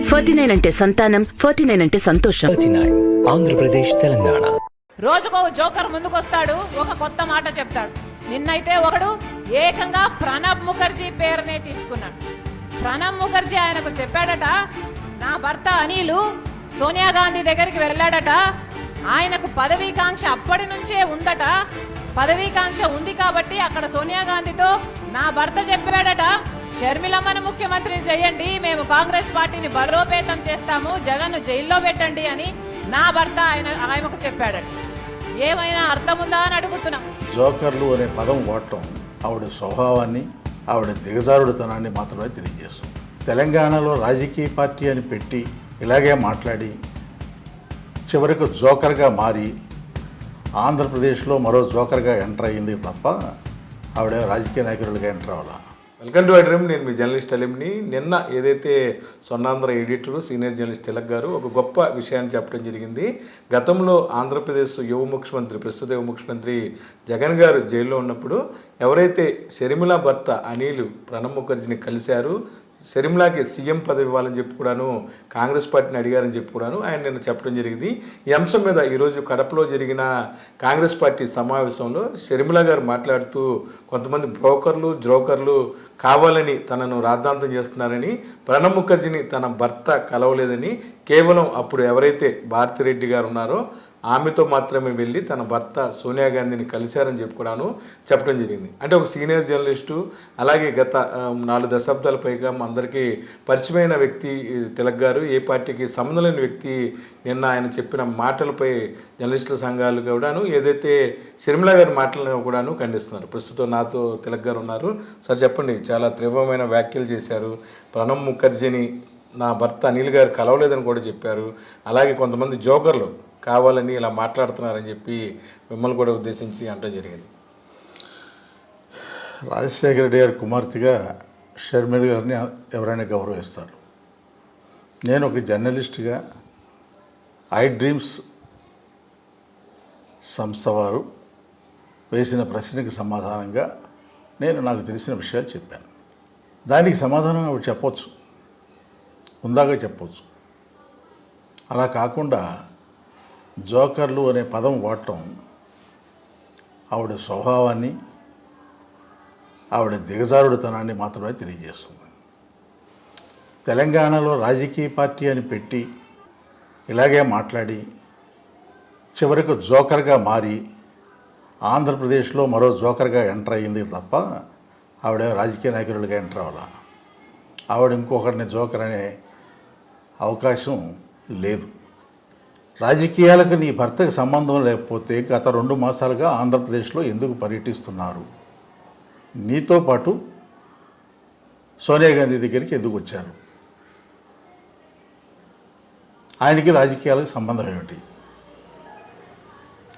49 అంటే సంతానం, 49 అంటే సంతోషం. 39 ఆంధ్రప్రదేశ్ తెలంగాణ. రోజుకో జోకర్ ముందుకొస్తాడు, ఒక కొత్త మాట చెప్తాడు. నిన్నైతే ఒకడు ఏకంగా ప్రణబ్ ముఖర్జీ పేరునే తీసుకున్నాడు. ప్రణబ్ ముఖర్జీ ఆయనకు చెప్పాడట, నా భర్త అనిలు సోనియా గాంధీ దగ్గరికి వెళ్ళాడట, ఆయనకు పదవీకాంక్ష అప్పటి నుంచే ఉందట, పదవీకాంక్ష ఉంది కాబట్టి అక్కడ సోనియా గాంధీతో నా భర్త చెప్పాడట, షర్మిలమ్మను ముఖ్యమంత్రిని చేయండి, మేము కాంగ్రెస్ పార్టీని బలోపేతం చేస్తాము, జగన్ను జైల్లో పెట్టండి అని నా భర్త ఆయనకు చెప్పాడట. ఏమైనా అర్థం ఉందా అని అడుగుతున్నాం. జోకర్లు అనే పదం వాడటం ఆవిడ స్వభావాన్ని, ఆవిడ దిగజారుడుతనాన్ని మాత్రమే తెలియజేస్తుంది. తెలంగాణలో రాజకీయ పార్టీ అని పెట్టి ఇలాగే మాట్లాడి చివరికి జోకర్గా మారి ఆంధ్రప్రదేశ్లో మరో జోకర్గా ఎంటర్ అయ్యింది తప్ప ఆవిడ రాజకీయ నాయకులుగా ఎంటర్ అవ్వాల. Welcome to iDream. నేను మీ జర్నలిస్ట్ అలీంని. నిన్న ఏదైతే Swarnandhra editor senior journalist Tilak garu ఒక గొప్ప విషయాన్ని చెప్పడం జరిగింది. గతంలో ఆంధ్రప్రదేశ్ ప్రస్తుత యువ ముఖ్యమంత్రి జగన్ గారు జైల్లో ఉన్నప్పుడు ఎవరైతే షర్మిల భర్త అనిల్ ప్రణబ్ ముఖర్జీని కలిశారు, షర్మిలాకి సీఎం పదవి ఇవ్వాలని చెప్పి కూడాను కాంగ్రెస్ పార్టీని అడిగారని చెప్పి కూడాను ఆయన నిన్న చెప్పడం జరిగింది. ఈ అంశం మీద ఈరోజు కడపలో జరిగిన కాంగ్రెస్ పార్టీ సమావేశంలో షర్మిల గారు మాట్లాడుతూ కొంతమంది జోకర్లు కావాలని తనను రాద్ధాంతం చేస్తున్నారని, ప్రణబ్ ముఖర్జీని తన భర్త కలవలేదని, కేవలం అప్పుడు ఎవరైతే భారతిరెడ్డి గారు ఉన్నారో ఆమెతో మాత్రమే వెళ్ళి తన భర్త సోనియా గాంధీని కలిశారని చెప్పడం జరిగింది. అంటే ఒక సీనియర్ జర్నలిస్టు, అలాగే గత 4 దశాబ్దాల పైగా అందరికీ పరిచయమైన వ్యక్తి తిలక్ గారు, ఏ పార్టీకి సంబంధం లేని వ్యక్తి నిన్న ఆయన చెప్పిన మాటలపై జర్నలిస్టుల సంఘాలు కూడాను ఏదైతే షర్మిల గారి మాటలను కూడాను ఖండిస్తున్నారు. ప్రస్తుతం నాతో తిలక్ గారు ఉన్నారు. సార్ చెప్పండి, చాలా తీవ్రమైన వ్యాఖ్యలు చేశారు. ప్రణబ్ ముఖర్జీని నా భర్త అనిల్ గారు కలవలేదని కూడా చెప్పారు. అలాగే కొంతమంది జోకర్లు కావాలని ఇలా మాట్లాడుతున్నారని చెప్పి మిమ్మల్ని కూడా ఉద్దేశించి అంటే జరిగింది. రాజశేఖర రెడ్డి గారి కుమార్తెగా షర్మిల గారిని ఎవరైనా గౌరవిస్తారు. నేను ఒక జర్నలిస్ట్గా ఐడ్రీమ్స్ సంస్థ వారు వేసిన ప్రశ్నకి సమాధానంగా నేను నాకు తెలిసిన విషయాలు చెప్పాను. దానికి సమాధానం ఆవిడ చెప్పొచ్చు, ఉందాగా చెప్పొచ్చు. అలా కాకుండా జోకర్లు అనే పదం వాడటం ఆవిడ స్వభావాన్ని, ఆవిడ దిగజారుడుతనాన్ని మాత్రమే తెలియజేస్తుంది. తెలంగాణలో రాజకీయ పార్టీ అని పెట్టి ఇలాగే మాట్లాడి చివరికి జోకర్గా మారి ఆంధ్రప్రదేశ్లో మరో జోకర్గా ఎంటర్ అయ్యింది తప్ప ఆవిడ రాజకీయ నాయకులుగా ఎంటర్ అవ్వాల. ఆవిడ ఇంకొకరిని జోకర్ అనే అవకాశం లేదు. రాజకీయాలకు నీ భర్తకు సంబంధం లేకపోతే గత 2 మాసాలుగా ఆంధ్రప్రదేశ్లో ఎందుకు పర్యటిస్తున్నారు? నీతో పాటు సోనియా గాంధీ దగ్గరికి ఎందుకు వచ్చారు? ఆయనకి రాజకీయాలకు సంబంధం ఏమిటి?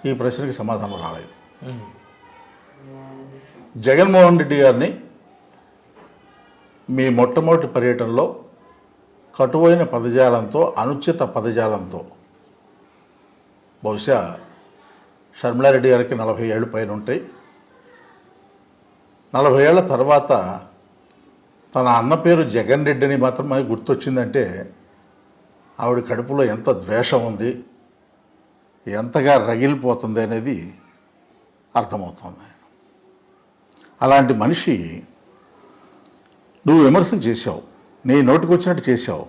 ఈ ప్రశ్నకి సమాధానం రాలేదు. జగన్మోహన్ రెడ్డి గారిని మీ మొట్టమొదటి పర్యటనలో కటువైన పదజాలంతో, అనుచిత పదజాలంతో, బహుశా షర్మిలారెడ్డి గారికి 40 ఏళ్ళు పైన ఉంటాయి, 40 ఏళ్ల తర్వాత తన అన్న పేరు జగన్ రెడ్డి అని మాత్రమే గుర్తొచ్చిందంటే ఆవిడ కడుపులో ఎంత ద్వేషం ఉంది, ఎంతగా రగిలిపోతుంది అనేది అర్థమవుతుంది. అలాంటి మనిషి నువ్వు విమర్శలు చేశావు, నీ నోటికి వచ్చినట్టు చేశావు,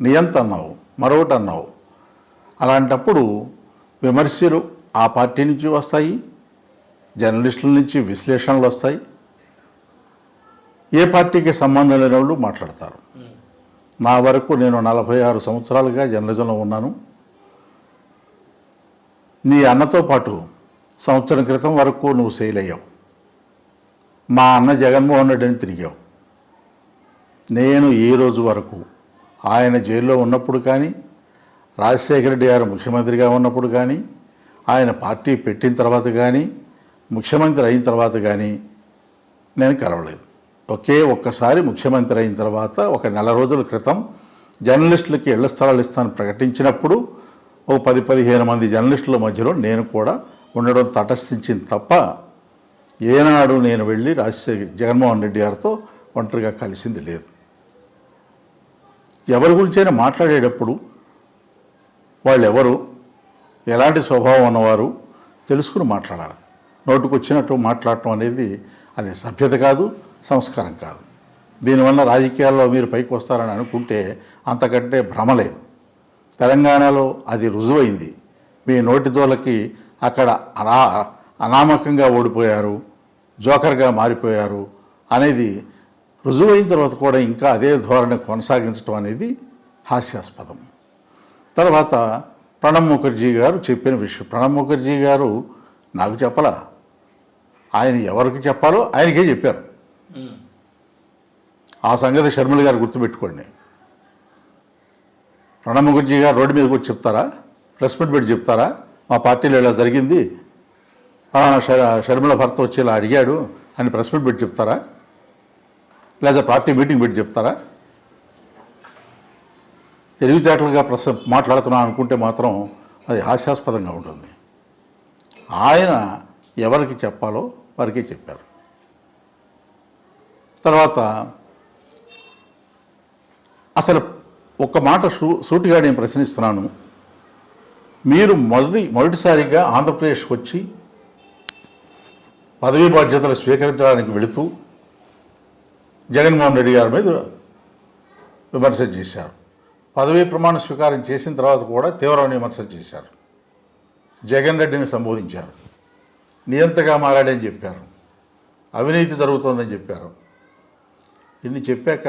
నీ ఎంత అన్నావు, మరొకటి అన్నావు. అలాంటప్పుడు విమర్శలు ఆ పార్టీ నుంచి వస్తాయి, జర్నలిస్టుల నుంచి విశ్లేషణలు వస్తాయి, ఏ పార్టీకి సంబంధం లేని వాళ్ళు మాట్లాడతారు. నా వరకు నేను 46 సంవత్సరాలుగా జర్నలిజంలో ఉన్నాను. నీ అన్నతో పాటు సంవత్సరం క్రితం వరకు నువ్వు సెయిల్ అయ్యావు. మా అన్న జగన్మోహన్ రెడ్డిని తిరిగావు. నేను ఈ రోజు వరకు ఆయన జైల్లో ఉన్నప్పుడు కానీ, రాజశేఖర రెడ్డి గారు ముఖ్యమంత్రిగా ఉన్నప్పుడు కానీ, ఆయన పార్టీ పెట్టిన తర్వాత కానీ, ముఖ్యమంత్రి అయిన తర్వాత కానీ నేను కలవలేదు. ఒక్కసారి ముఖ్యమంత్రి అయిన తర్వాత ఒక 1 నెల రోజుల క్రితం జర్నలిస్టులకి ఇళ్ల స్థలాలు ఇస్తానని ప్రకటించినప్పుడు ఓ 10-15 మంది జర్నలిస్టుల మధ్యలో నేను కూడా ఉండడం తటస్థించింది తప్ప ఏనాడు నేను వెళ్ళి జగన్మోహన్ రెడ్డి గారితో ఒంటరిగా కలిసింది లేదు. ఎవరి గురించైనా మాట్లాడేటప్పుడు వాళ్ళు ఎవరు, ఎలాంటి స్వభావం ఉన్నవారు తెలుసుకుని మాట్లాడాలి. నోటుకు వచ్చినట్టు మాట్లాడటం అనేది అది సభ్యత కాదు, సంస్కారం కాదు. దీనివల్ల రాజకీయాల్లో మీరు పైకి వస్తారని అనుకుంటే అంతకంటే భ్రమ లేదు. తెలంగాణలో అది రుజువైంది. మీ నోటి దోలకి అక్కడ అనామకంగా ఓడిపోయారు, జోకర్గా మారిపోయారు అనేది రుజువైన తర్వాత కూడా ఇంకా అదే ధోరణి కొనసాగించడం అనేది హాస్యాస్పదం. తర్వాత ప్రణబ్ ముఖర్జీ గారు చెప్పిన విషయం, ప్రణబ్ ముఖర్జీ గారు నాకు చెప్పలా, ఆయన ఎవరికి చెప్పాలో ఆయనకే చెప్పారు. ఆ సంగతి షర్మిల గారు గుర్తుపెట్టుకోండి. ప్రణబ్ ముఖర్జీ గారు రోడ్డు మీదకి వచ్చి చెప్తారా, ప్రెస్ మీట్ పెట్టి చెప్తారా, మా పార్టీలో ఇలా జరిగింది, షర్మిల భర్త వచ్చి ఇలా అడిగాడు అని ప్రెస్ మీట్ పెట్టి చెప్తారా, లేదా పార్టీ మీటింగ్ పెట్టి చెప్తారా? తెలివితేటలుగా మాట్లాడుతున్నాం అనుకుంటే మాత్రం అది హాస్యాస్పదంగా ఉంటుంది. ఆయన ఎవరికి చెప్పాలో వారికే చెప్పారు. తర్వాత అసలు ఒక్క మాట సూటిగా నేను ప్రశ్నిస్తున్నాను. మీరు మొదటిసారిగా ఆంధ్రప్రదేశ్కి వచ్చి పదవీ బాధ్యతలు స్వీకరించడానికి వెళుతూ జగన్మోహన్ రెడ్డి గారి మీద విమర్శ చేశారు. పదవీ ప్రమాణ స్వీకారం చేసిన తర్వాత కూడా తీవ్రమైన విమర్శలు చేశారు. జగన్ రెడ్డిని సంబోధించారు, నియంతగా మారాడని చెప్పారు, అవినీతి జరుగుతోందని చెప్పారు. ఇన్ని చెప్పాక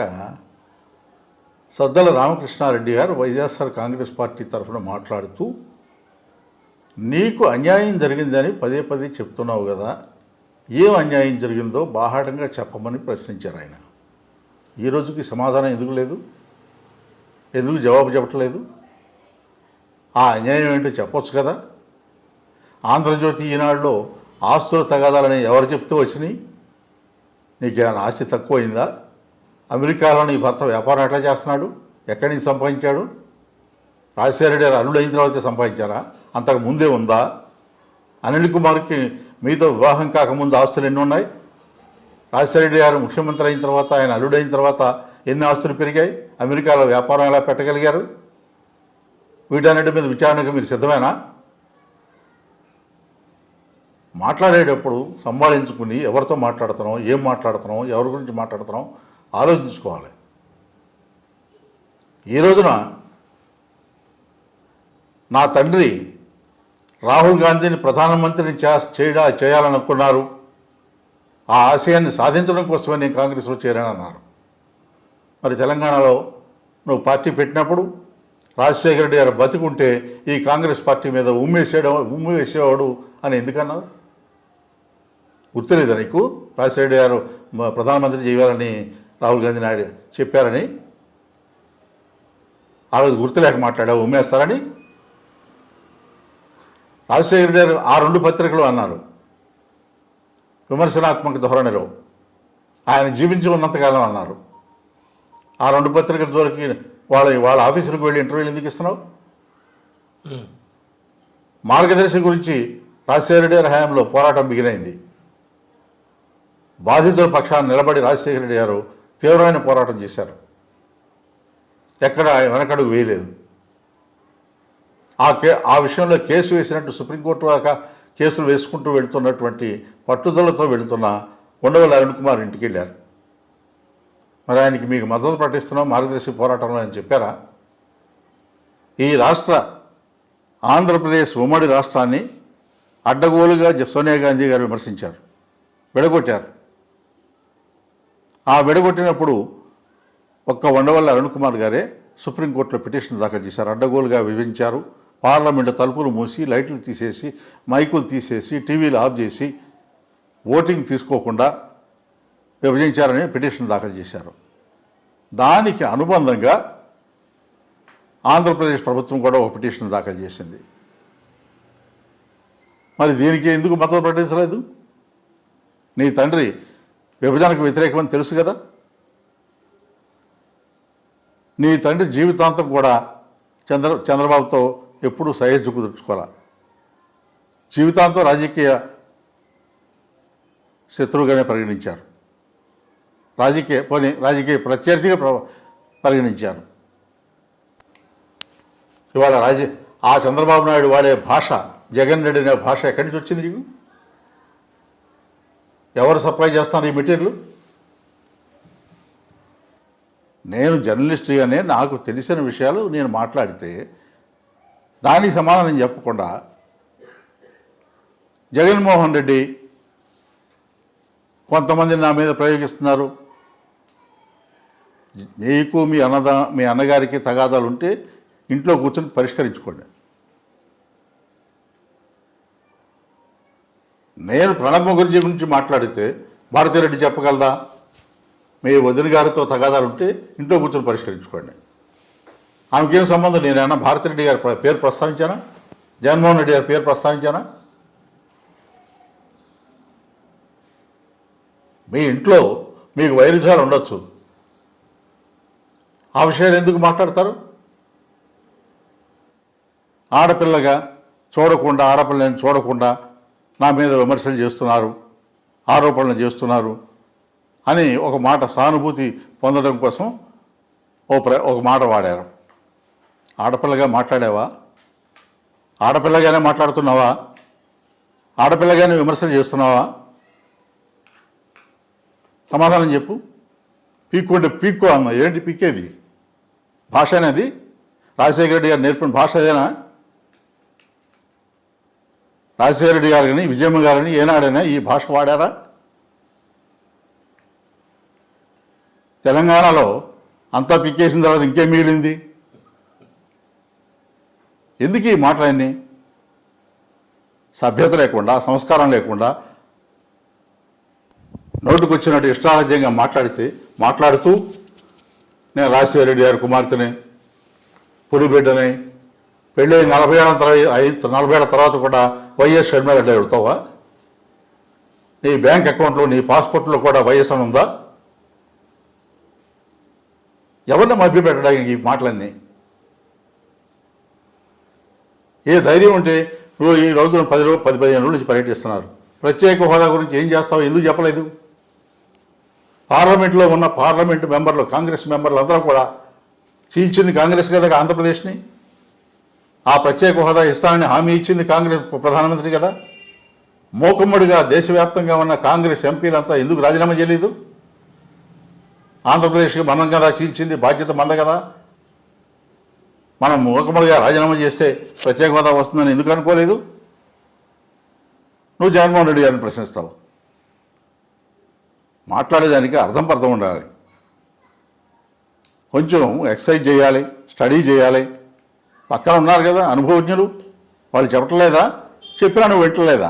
సద్దల రామకృష్ణారెడ్డి గారు వైఎస్ఆర్ కాంగ్రెస్ పార్టీ తరఫున మాట్లాడుతూ, నీకు అన్యాయం జరిగిందని పదే పదే చెప్తున్నావు కదా, ఏం అన్యాయం జరిగిందో బాహాటంగా చెప్పమని ప్రశ్నించారు ఆయన. ఈ రోజుకి సమాధానం ఎందుకు లేదు, ఎందుకు జవాబు చెప్పట్లేదు? ఆ అన్యాయం ఏంటో చెప్పొచ్చు కదా. ఆంధ్రజ్యోతి ఈనాడులో ఆస్తుల తగాదాలని ఎవరు చెప్తూ వచ్చినాయి? నీకేమైనా ఆస్తి తక్కువైందా? అమెరికాలో నీ భర్త వ్యాపారం ఎట్లా చేస్తున్నాడు, ఎక్కడి నుంచి సంపాదించాడు? రాజశేఖర రెడ్డి గారు అల్లుడు అయిన తర్వాత సంపాదించారా, అంతకు ముందే ఉందా? అనిల్ కుమార్కి మీతో వివాహం కాకముందు ఆస్తులు ఎన్ని ఉన్నాయి? రాజశేఖర రెడ్డి గారు ముఖ్యమంత్రి అయిన తర్వాత, ఆయన అల్లుడైన తర్వాత ఎన్ని ఆస్తులు పెరిగాయి? అమెరికాలో వ్యాపారం ఎలా పెట్టగలిగారు? వీటన్నిటి మీద విచారణకు మీరు సిద్ధమేనా? మాట్లాడేటప్పుడు సంభాళించుకుని ఎవరితో మాట్లాడుతున్నాం, ఏం మాట్లాడుతున్నాం, ఎవరి గురించి మాట్లాడుతున్నాం ఆలోచించుకోవాలి. ఈ రోజున నా తండ్రి రాహుల్ గాంధీని ప్రధానమంత్రిని చేయాలనుకున్నారు, ఆ ఆశయాన్ని సాధించడం కోసమే నేను కాంగ్రెస్లో చేరానన్నారు. మరి తెలంగాణలో నువ్వు పార్టీ పెట్టినప్పుడు రాజశేఖర రెడ్డి గారు బతికుంటే ఈ కాంగ్రెస్ పార్టీ మీద ఉమ్మివేసేవాడు అని ఎందుకన్నావు? గుర్తులేదా నీకు? రాజశేఖర రెడ్డి గారు ప్రధానమంత్రి చేయాలని రాహుల్ గాంధీ నాయుడు చెప్పారని ఆ రోజు గుర్తులేక మాట్లాడావు, ఉమ్మేస్తారని. రాజశేఖర రెడ్డి గారు ఆ రెండు పత్రికలు అన్నారు విమర్శనాత్మక ధోరణిలో, ఆయన జీవించి ఉన్నంతకాలం అన్నారు. ఆ రెండు పత్రికల జోలికి వాళ్ళ ఆఫీసులకు వెళ్ళి ఇంటర్వ్యూలు ఎందుకు ఇస్తున్నావు? మార్గదర్శి గురించి రాజశేఖర రెడ్డి గారి హయాంలో పోరాటం బిగినైంది. బాధితుల పక్షాన్ని నిలబడి రాజశేఖర రెడ్డి గారు తీవ్రమైన పోరాటం చేశారు, ఎక్కడ వెనకడుగు వేయలేదు. ఆ విషయంలో కేసు వేసినట్టు సుప్రీంకోర్టు దాకా కేసులు వేసుకుంటూ వెళుతున్నటువంటి పట్టుదలతో వెళుతున్న ఉండవల్లి అరుణ్ కుమార్ ఇంటికి వెళ్ళారు. మరి ఆయనకి మీకు మద్దతు ప్రకటిస్తున్నాం మార్గదర్శి పోరాటంలో అని చెప్పారా? ఈ ఆంధ్రప్రదేశ్ ఉమ్మడి రాష్ట్రాన్ని అడ్డగోలుగా సోనియా గాంధీ గారు విమర్శించారు, విడగొట్టారు. ఆ విడగొట్టినప్పుడు ఒక్క ఉండవల్లి అరుణ్ కుమార్ గారే సుప్రీంకోర్టులో పిటిషన్ దాఖలు చేశారు. అడ్డగోలుగా విభజించారు, పార్లమెంటు తలుపులు మూసి, లైట్లు తీసేసి, మైకులు తీసేసి, టీవీలు ఆఫ్ చేసి, ఓటింగ్ తీసుకోకుండా విభజించారని పిటిషన్ దాఖలు చేశారు. దానికి అనుబంధంగా ఆంధ్రప్రదేశ్ ప్రభుత్వం కూడా ఒక పిటిషన్ దాఖలు చేసింది. మరి దీనికి ఎందుకు మద్దతు ప్రకటించలేదు? నీ తండ్రి విభజనకు వ్యతిరేకమని తెలుసు కదా. నీ తండ్రి జీవితాంతం కూడా చంద్రబాబుతో ఎప్పుడూ సహజ కుదుర్చుకోవాలి. జీవితాంతం రాజకీయ శత్రువుగానే పరిగణించారు, రాజకీయ ప్రత్యర్థిగా పరిగణించారు. ఇవాళ ఆ చంద్రబాబు నాయుడు వాడే భాష, జగన్ రెడ్డి అనే భాష ఎక్కడి నుంచి వచ్చింది నీకు? ఎవరు సప్లై చేస్తున్నారు ఈ మెటీరియల్? నేను జర్నలిస్ట్గానే నాకు తెలిసిన విషయాలు నేను మాట్లాడితే దానికి సమాధానం చెప్పకుండా జగన్మోహన్ రెడ్డి కొంతమంది నా మీద ప్రయోగిస్తున్నారు. మీకు మీ అన్నగారికి తగాదాలు ఉంటే ఇంట్లో కూర్చొని పరిష్కరించుకోండి. నేను ప్రణబ్ ముఖర్జీ గురించి మాట్లాడితే భారతిరెడ్డి చెప్పగలదా? మీ వదిన గారితో తగాదాలు ఉంటే ఇంట్లో కూర్చొని పరిష్కరించుకోండి. ఆమెకేం సంబంధం? నేనైనా భారతిరెడ్డి గారి పేరు ప్రస్తావించానా? జగన్మోహన్ రెడ్డి గారి పేరు ప్రస్తావించానా? మీ ఇంట్లో మీకు వైరుధ్యాలు ఉండొచ్చు, ఆ విషయాలు ఎందుకు మాట్లాడతారు? ఆడపిల్లని చూడకుండా నా మీద విమర్శలు చేస్తున్నారు, ఆరోపణలు చేస్తున్నారు అని ఒక మాట సానుభూతి పొందడం కోసం ఒక మాట వాడారు. ఆడపిల్లగా మాట్లాడావా? ఆడపిల్లగానే మాట్లాడుతున్నావా? ఆడపిల్లగానే విమర్శలు చేస్తున్నావా? సమాధానం చెప్పు. పీక్కో అన్న. ఏంటి పీకేది? భాష అనేది రాజశేఖర రెడ్డి గారు నేర్పిన భాష అదేనా? రాజశేఖర రెడ్డి గారు కానీ విజయమ్మ గారని ఏనాడైనా ఈ భాష వాడారా? తెలంగాణలో అంతా పీకేసిన తర్వాత ఇంకేం మిగిలింది? ఎందుకు ఈ మాటలన్నీ? సభ్యత లేకుండా, సంస్కారం లేకుండా నోటుకొచ్చినట్టు ఇష్టారాజ్యంగా మాట్లాడుతూ నేను రాజశేఖర రెడ్డి గారి కుమార్తెని, పులిబిడ్డని, పెళ్ళి 40 ఏళ్ళ తర్వాత కూడా వైఎస్ షర్మిలారెడ్డి అడుగుతావా? నీ బ్యాంక్ అకౌంట్లో, నీ పాస్పోర్ట్లో కూడా వైఎస్ అని ఉందా? ఎవరిని మభ్యపెట్టడానికి ఈ మాటలన్నీ? ఏ ధైర్యం ఉంటే నువ్వు ఈ రోజున 10-15 రోజుల నుంచి పర్యటిస్తున్నారు. ప్రత్యేక హోదా గురించి ఏం చేస్తావు? ఎందుకు చెప్పలేదు? పార్లమెంట్లో ఉన్న పార్లమెంటు మెంబర్లు, కాంగ్రెస్ మెంబర్లు అందరూ కూడా చీల్చింది కాంగ్రెస్ కదా ఆంధ్రప్రదేశ్ని. ఆ ప్రత్యేక హోదా ఇస్తానని హామీ ఇచ్చింది కాంగ్రెస్ ప్రధానమంత్రి కదా. మోకమ్మడిగా దేశవ్యాప్తంగా ఉన్న కాంగ్రెస్ ఎంపీలంతా ఎందుకు రాజీనామా చేయలేదు? ఆంధ్రప్రదేశ్కి మనం కదా చీల్చింది, బాధ్యత మంద కదా. మనం మూకమ్మడిగా రాజీనామా చేస్తే ప్రత్యేక హోదా వస్తుందని ఎందుకు అనుకోలేదు? నువ్వు జగన్మోహన్ రెడ్డి గారిని ప్రశ్నిస్తావు. మాట్లాడేదానికి అర్థం ఉండాలి. కొంచెం ఎక్సర్సైజ్ చేయాలి, స్టడీ చేయాలి. పక్కన ఉన్నారు కదా అనుభవజ్ఞులు, వాళ్ళు చెప్పట్లేదా? చెప్పినా నువ్వు వింటలేదా?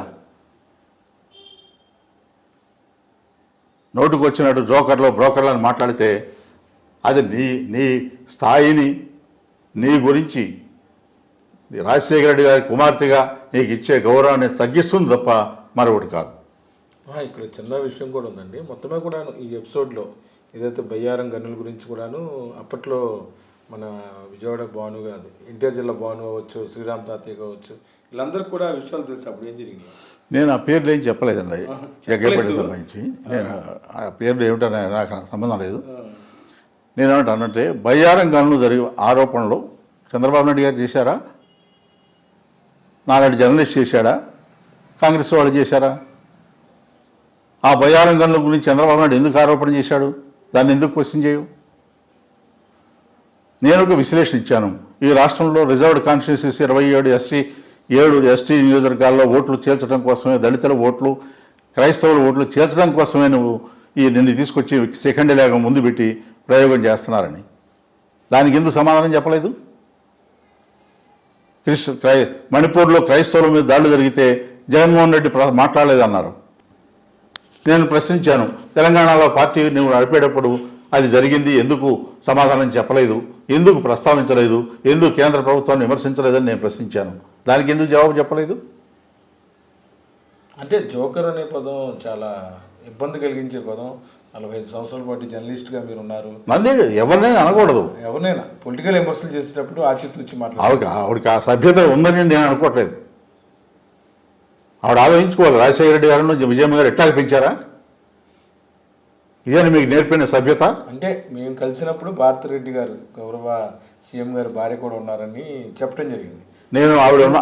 నోటుకు వచ్చినట్టు బ్రోకర్లు అని మాట్లాడితే అది నీ స్థాయిని, నీ గురించి రాజశేఖర రెడ్డి గారి కుమార్తెగా నీకు ఇచ్చే గౌరవాన్ని తగ్గిస్తుంది తప్ప మరొకటి కాదు. ఇక్కడ చిన్న విషయం కూడా ఉందండి. మొత్తమే కూడాను ఈ ఎపిసోడ్లో ఏదైతే బయ్యారం గనుల గురించి కూడాను అప్పట్లో మన విజయవాడ భాను కాదు, ఎన్టీఆర్ జిల్లా భాను కావచ్చు, శ్రీరామ్ తాతయ్య కావచ్చు, వీళ్ళందరికీ కూడా ఆ విషయాలు తెలుసు. అప్పుడు ఏం జరిగింది? నేను ఆ పేర్లు ఏం చెప్పలేదండి. జగ్గపేట సంబంధించి నేను ఆ పేర్లు ఏమిటనే నాకు సంబంధం లేదు. నేనేమంటే బయ్యారం గనులు జరిగే ఆరోపణలు చంద్రబాబు నాయుడు గారు చేశారా? నాలాంటి జర్నలిస్ట్ చేశాడా? కాంగ్రెస్ వాళ్ళు చేశారా? ఆ బయ్యారం గనుల గురించి చంద్రబాబు నాయుడు ఎందుకు ఆరోపణ చేశాడు? దాన్ని ఎందుకు క్వశ్చన్ చేయవు? నేను ఒక విశ్లేషణ ఇచ్చాను. ఈ రాష్ట్రంలో రిజర్వ్డ్ కాన్స్టిట్యూన్సీస్ 27 ఎస్టీ నియోజకవర్గాల్లో ఓట్లు చేర్చడం కోసమే, దళితుల ఓట్లు, క్రైస్తవుల ఓట్లు చేర్చడం కోసమే నిన్ను తీసుకొచ్చి సెకండ్ లేక ముందు పెట్టి ప్రయోగం చేస్తున్నారని దానికి ఎందుకు సమాధానం చెప్పలేదు? మణిపూర్లో క్రైస్తవుల మీద దాడులు జరిగితే జగన్మోహన్ రెడ్డి మాట్లాడలేదన్నారు. నేను ప్రశ్నించాను, తెలంగాణలో పార్టీ నువ్వు నడిపేటప్పుడు అది జరిగింది, ఎందుకు సమాధానం చెప్పలేదు, ఎందుకు ప్రస్తావించలేదు, ఎందుకు కేంద్ర ప్రభుత్వాన్ని విమర్శించలేదని నేను ప్రశ్నించాను. దానికి ఎందుకు జవాబు చెప్పలేదు? అంటే జోకర్ అనే పదం చాలా ఇబ్బంది కలిగించే పదం. 45 సంవత్సరాల పాటు జర్నలిస్ట్గా మీరు ఉన్నారు. మంది ఎవరినైనా అనకూడదు. ఎవరినైనా పొలిటికల్ విమర్శలు చేసేటప్పుడు ఆచితూచి మాట్లాడాలి. ఆవిడకి ఆ సభ్యత ఉందని నేను అనుకోవట్లేదు. ఆవిడ ఆలోచించుకోవాలి. రాజశేఖర రెడ్డి గారు, విజయమ్మ గారు ఎట్లా పెంచారా? ఇదేనా మీకు నేర్పిన సభ్యత? అంటే మేము కలిసినప్పుడు భారతిరెడ్డి గారు గౌరవ సీఎం గారి భార్య కూడా ఉన్నారని చెప్పడం జరిగింది. నేను ఆవిడ ఉన్న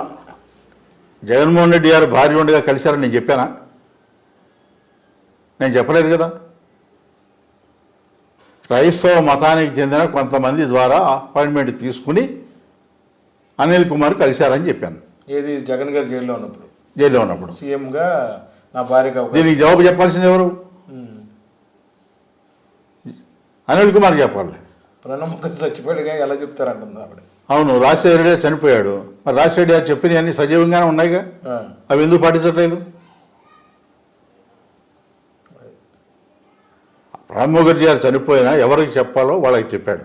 జగన్మోహన్ రెడ్డి గారు భార్య ఉండగా కలిశారని నేను చెప్పానా? నేను చెప్పలేదు కదా. క్రైస్తవ మతానికి చెందిన కొంతమంది ద్వారా అపాయింట్మెంట్ తీసుకుని అనిల్ కుమార్ కలిశారని చెప్పాను. ఏది జగన్ గారు జైల్లో ఉన్నప్పుడు? జైల్లో ఉన్నప్పుడు సీఎంగా నా భార్యగా దీనికి జవాబు చెప్పాల్సింది ఎవరు? అనిల్ కుమార్ చెప్పాలి. ప్రణబ్ ముఖర్జీ చచ్చిపోయాడుగా ఎలా చెప్తారంటుంది ఆవిడ. అవును, రాజశేఖర రెడ్డి చనిపోయాడు. మరి రాజశేఖర రెడ్డి గారు చెప్పినవి అన్నీ సజీవంగానే ఉన్నాయిగా, అవి ఎందుకు పాటించట్లేదు? ప్రణబ్ ముఖర్జీ గారు చనిపోయినా ఎవరికి చెప్పాలో వాళ్ళకి చెప్పాడు.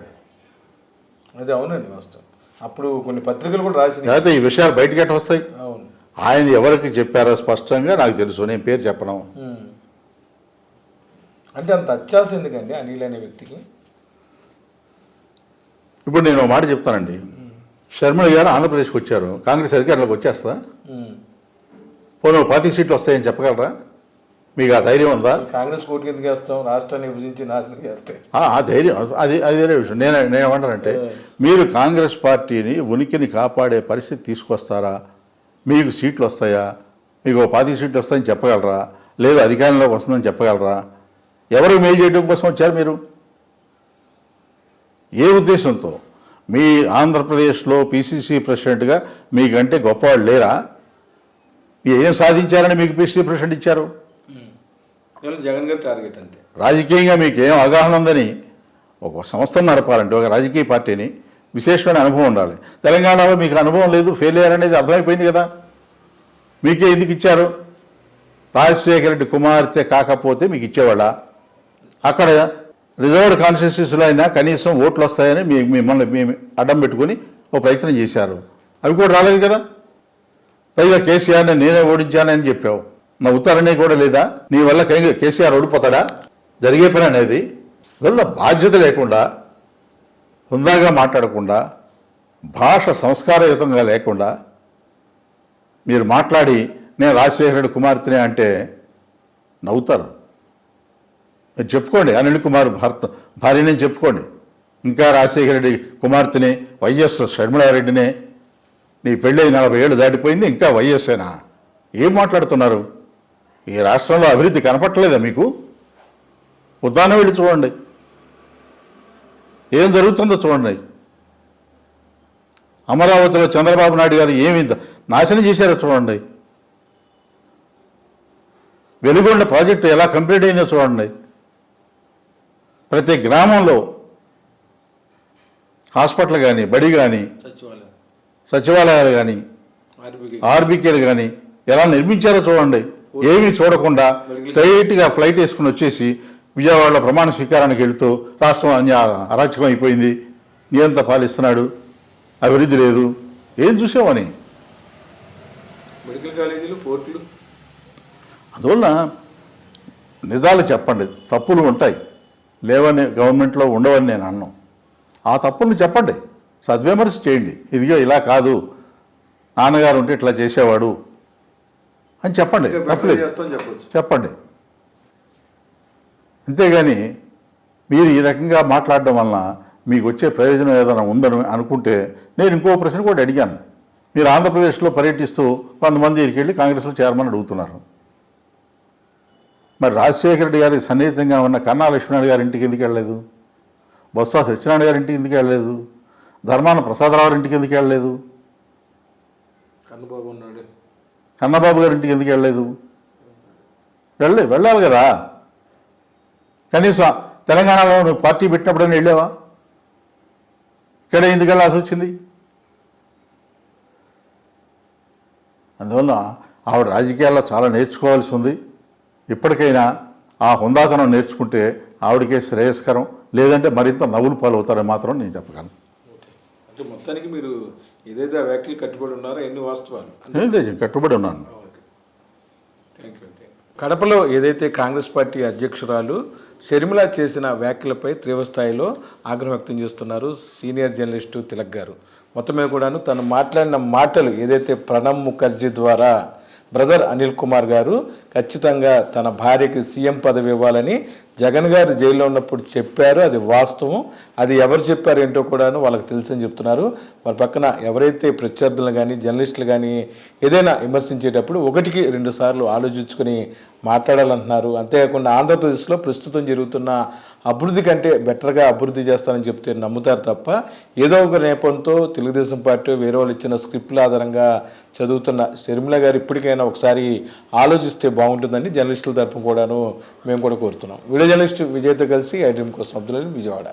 అది అవునండి వాస్తవం. అప్పుడు కొన్ని పత్రికలు కూడా రాసినాయి. లేకపోతే ఈ విషయాలు బయటకి ఎట్ట వస్తాయి? అవును, ఆయన ఎవరికి చెప్పారో స్పష్టంగా నాకు తెలుసు, నేను పేరు చెప్పడం. అంటే అంత అత్యాస ఎందుకండి అనిల్ అనే వ్యక్తికి? ఇప్పుడు నేను ఒక మాట చెప్తానండి. షర్మిల గారు ఆంధ్రప్రదేశ్కి వచ్చారు, కాంగ్రెస్ అధికారులకు వచ్చేస్తా పోనీ 40 సీట్లు వస్తాయని చెప్పగలరా? మీకు ఆ ధైర్యం ఉందా? కాంగ్రెస్ కోర్టుకి ఎందుకు వేస్తాం? రాష్ట్రాన్ని విభజించి నాశనం చేస్తే ఆ ధైర్యం అది వేరే విషయం. నేనేమంటానంటే, మీరు కాంగ్రెస్ పార్టీని ఉనికిని కాపాడే పరిస్థితి తీసుకొస్తారా? మీకు సీట్లు వస్తాయా? మీకు 40 సీట్లు వస్తాయని చెప్పగలరా? లేదు అధికారంలోకి వస్తుందని చెప్పగలరా? ఎవరు మేలు చేయడం కోసం వచ్చారు మీరు? ఏ ఉద్దేశంతో? మీ ఆంధ్రప్రదేశ్లో పిసిసి ప్రెసిడెంట్గా మీకంటే గొప్పవాళ్ళు లేరా? ఏం సాధించారని మీకు పిసిసి ప్రెసిడెంట్ ఇచ్చారు? జగన్ గారి టార్గెట్ అంతే. రాజకీయంగా మీకు ఏం అవగాహన ఉందని? ఒక సంస్థను నడపాలంటే, ఒక రాజకీయ పార్టీని విశేషమైన అనుభవం ఉండాలి. తెలంగాణలో మీకు అనుభవం లేదు, ఫెయిల్ అయ్యారనేది అర్థమైపోయింది కదా. మీకే ఎందుకు ఇచ్చారు? రాజశేఖర రెడ్డి కుమార్తె కాకపోతే మీకు ఇచ్చేవాళ్ళ? అక్కడ రిజర్వ్డ్ కాన్స్టిట్యూన్సీలో అయినా కనీసం ఓట్లు వస్తాయని మిమ్మల్ని అడ్డం పెట్టుకుని ఓ ప్రయత్నం చేశారు, అవి కూడా రాలేదు కదా. పైగా కేసీఆర్ని నేనే ఓడించానని చెప్పావు, నవ్వుతారనే కూడా లేదా? నీ వల్ల కేసీఆర్ ఓడిపోతాడా? జరిగే పని అనేది. అందువల్ల బాధ్యత లేకుండా, హుందాగా మాట్లాడకుండా, భాష సంస్కారయుతంగా లేకుండా మీరు మాట్లాడి నేను రాజశేఖర రెడ్డి కుమార్తెనే అంటే నవ్వుతారు. మీరు చెప్పుకోండి, అనిల్ కుమార్ భార్యనే చెప్పుకోండి. ఇంకా రాజశేఖర రెడ్డి కుమార్తెని వైఎస్ షర్మిలారెడ్డినే, నీ పెళ్ళి 40 ఏళ్ళు దాటిపోయింది, ఇంకా వైఎస్ఏనా? ఏం మాట్లాడుతున్నారు? ఈ రాష్ట్రంలో అభివృద్ధి కనపట్టలేదా మీకు? ఉద్దానం వెళ్ళి చూడండి, ఏం జరుగుతుందో చూడండి. అమరావతిలో చంద్రబాబు నాయుడు గారు ఏమి నాశనం చేశారో చూడండి. వెలుగొండ ప్రాజెక్టు ఎలా కంప్లీట్ అయిందో చూడండి. ప్రతి గ్రామంలో హాస్పిటల్ కానీ, బడి కానీ, సచివాలయాలు కానీ, ఆర్బీకేలు కానీ ఎలా నిర్మించారో చూడండి. ఏమీ చూడకుండా స్ట్రైట్గా ఫ్లైట్ వేసుకుని వచ్చేసి విజయవాడలో ప్రమాణ స్వీకారానికి వెళుతూ రాష్ట్రం అరాచకం అయిపోయింది, నియంత పాలిస్తున్నాడు, అభివృద్ధి లేదు, ఏం చూసామని. మెడికల్ కాలేజీలు, ఫోర్ట్లు. అందువల్ల నిజాలు చెప్పండి. తప్పులు ఉంటాయి, లేవని గవర్నమెంట్లో ఉండవని నేను అన్నాను. ఆ తప్పుల్ని చెప్పండి, సద్విమర్శ చేయండి. ఇదిగో ఇలా కాదు, నాన్నగారు ఉంటే ఇట్లా చేసేవాడు అని చెప్పండి, తప్పలేదు, చెప్పండి. అంతేగాని మీరు ఈ రకంగా మాట్లాడడం వలన మీకు వచ్చే ప్రయోజనం ఏదైనా ఉందని అనుకుంటే, నేను ఇంకో ప్రశ్న కూడా అడిగాను. మీరు ఆంధ్రప్రదేశ్లో పర్యటిస్తూ కొంతమంది దగ్గరికి వెళ్ళి కాంగ్రెస్లో చేరమని అడుగుతున్నారు. మరి రాజశేఖర రెడ్డి గారికి సన్నిహితంగా ఉన్న కన్నా లక్ష్మణ్ గారి ఇంటికి ఎందుకు వెళ్ళలేదు? బొత్స సత్యనారాయణ గారి ఇంటికి ఎందుకు వెళ్ళలేదు? ధర్మాన ప్రసాదరావు ఇంటికి ఎందుకు వెళ్ళలేదు? కన్నబాబు గారి ఇంటికి ఎందుకు వెళ్ళలేదు? వెళ్ళాలి కదా. కనీసం తెలంగాణలో నువ్వు పార్టీ పెట్టినప్పుడైనా వెళ్ళావా? ఇక్కడ ఎందుకు వెళ్ళాల్సి వచ్చింది? అందువల్ల ఆవిడ రాజకీయాల్లో చాలా నేర్చుకోవాల్సి ఉంది. ఇప్పటికైనా ఆ హుందాతనం నేర్చుకుంటే ఆవిడకే శ్రేయస్కరం, లేదంటే మరింత నవ్వులు పాలు అవుతారని మాత్రం నేను చెప్పగలను. అంటే మొత్తానికి మీరు ఏదైతే ఆ వ్యాఖ్యలు కట్టుబడి ఉన్నారో ఎన్ని వాస్తవాలు? కట్టుబడి ఉన్నాను. కడపలో ఏదైతే కాంగ్రెస్ పార్టీ అధ్యక్షురాలు షర్మిల చేసిన వ్యాఖ్యలపై తీవ్రస్థాయిలో ఆగ్రహం వ్యక్తం చేస్తున్నారు సీనియర్ జర్నలిస్టు తిలక్ గారు. మొత్తం మీద కూడాను తను మాట్లాడిన మాటలు ఏదైతే ప్రణబ్ ముఖర్జీ ద్వారా బ్రదర్ అనిల్ కుమార్ గారు ఖచ్చితంగా తన భార్యకి సీఎం పదవి ఇవ్వాలని జగన్ గారు జైల్లో ఉన్నప్పుడు చెప్పారు, అది వాస్తవం. అది ఎవరు చెప్పారు ఏంటో కూడాను వాళ్ళకి తెలుసని చెప్తున్నారు. మరి పక్కన ఎవరైతే ప్రత్యర్థులను కానీ జర్నలిస్టులు కానీ ఏదైనా విమర్శించేటప్పుడు 1-2 సార్లు ఆలోచించుకొని మాట్లాడాలంటున్నారు. అంతేకాకుండా ఆంధ్రప్రదేశ్లో ప్రస్తుతం జరుగుతున్న అభివృద్ధి కంటే బెటర్గా అభివృద్ధి చేస్తానని చెప్తే నమ్ముతారు తప్ప ఏదో ఒక నేపథ్యంతో తెలుగుదేశం పార్టీ వేరే వాళ్ళు ఇచ్చిన స్క్రిప్ట్ల ఆధారంగా చదువుతున్న షర్మిల గారు ఇప్పటికైనా ఒకసారి ఆలోచిస్తే బాగుంటుందని జర్నలిస్టుల తరఫున కూడాను మేము కూడా కోరుతున్నాం. వీడియో జర్నలిస్ట్ విజయ్తో కలిసి ఐడ్రీమ్ కోసం అబ్దుల్ అలీ, విజయవాడ.